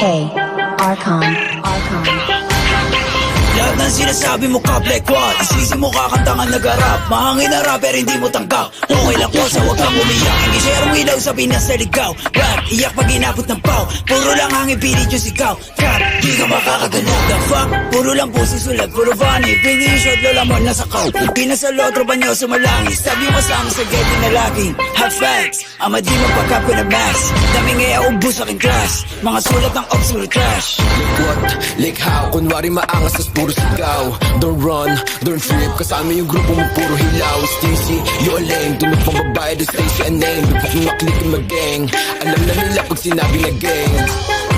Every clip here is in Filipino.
Archon. Lahat ng sinasabi mo ka black wall, isisi mo kakanta nga nag-arap. Mahangin na rapper hindi mo tanggap. Okay lang ko sa huwag kang umiyak. Hindi share ilaw sa Pinas sa ligaw. Rap, iyak pag inabot ng pau. Puro lang hangin pilit yung sigaw. Trap, di ka makakagalaw. The fuck, puro lang pusi sulat. Puro funny, pingi shot lola mo nasa kaw. Pinasalo, tropa nyo sumalangis. Sabi mo kasama sa getty na laging have facts, ama di magpagkap ko na max. Daming ngaya ubus sa aking class. Mga sulat ng ops puro trash. Like what? Like how? Kunwari maangas tas puro sigaw. Don't run, don't trip. Kasama yung grupo mo puro hilaw. Stacy, you a lame. Dunod pang babae, do Stacy a name. Bipok na click in my gang. Alam na nila pag sinabi na gang.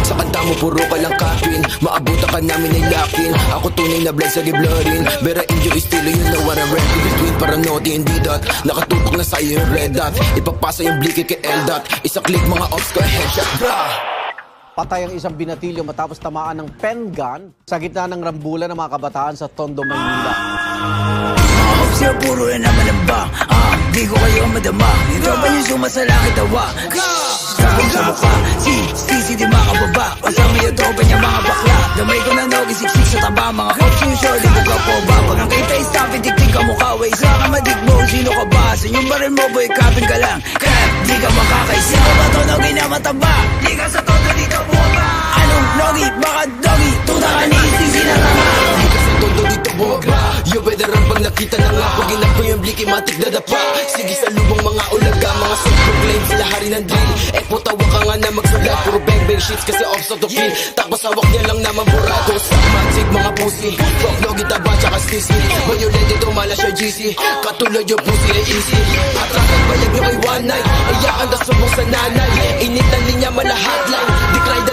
Sa kanta mo puro ka lang kapin. Maabutan ka namin ay lakin. Ako tunay na blood sa giblorin. Bera enjoy estilo, you know what I'm rap. Between paranoid hindi dot. Nakatutok na sa'yo yung red dot. Ipapasa yung blicky kay L-dot. Isa click mga ops ko headshot bra. Patay ang isang binatilyo matapos tamaan ng pen gun sa gitna ng rambulan ng mga kabataan sa Tondo, Manila. Mga ops yun, puro na naman ang bang. Di ko kayo madama. Yung tropa nyo sumasalangit tawa. Sabong sa mukha, si di makababa. Kasama yung tropa niya mga bakla. Damay ko na nogi, siksik sa taba. Mga ops yung surely ko ka po ba. Pag ang kita is stop, itik-tik ka mukha. Way sa ka madigbo, sino ka ba? Sa inyong baril mo, boy, kapin ka lang. Kaya di ka makakaisi. Ako ba to nogi na mataba? Di ka sa todo dito buwaba. Anong nogi? Baka dogi? Tuta ka ni isisi na tama. Di ka sa todo dito bumaba. You better run pag nakita na nga. Pag inap ko yung bliki, matik dadapa. Sige sa lubong mga ulaga. Mga self-proclaim sila hari ng drill. Putawa ka nga na magsulat. Puro bang-bang shits kasi off to kill. Tapos hawak niya lang naman burado. Sa mansig mga pussy. Fuck logi taba tsaka stisi. Violent ito mala siya GC. Katulad yung pussy ay easy. Atrakan bayag nyo kay one night. Iyakan na subong sa nanay. Init ng linya mala hotline. Decline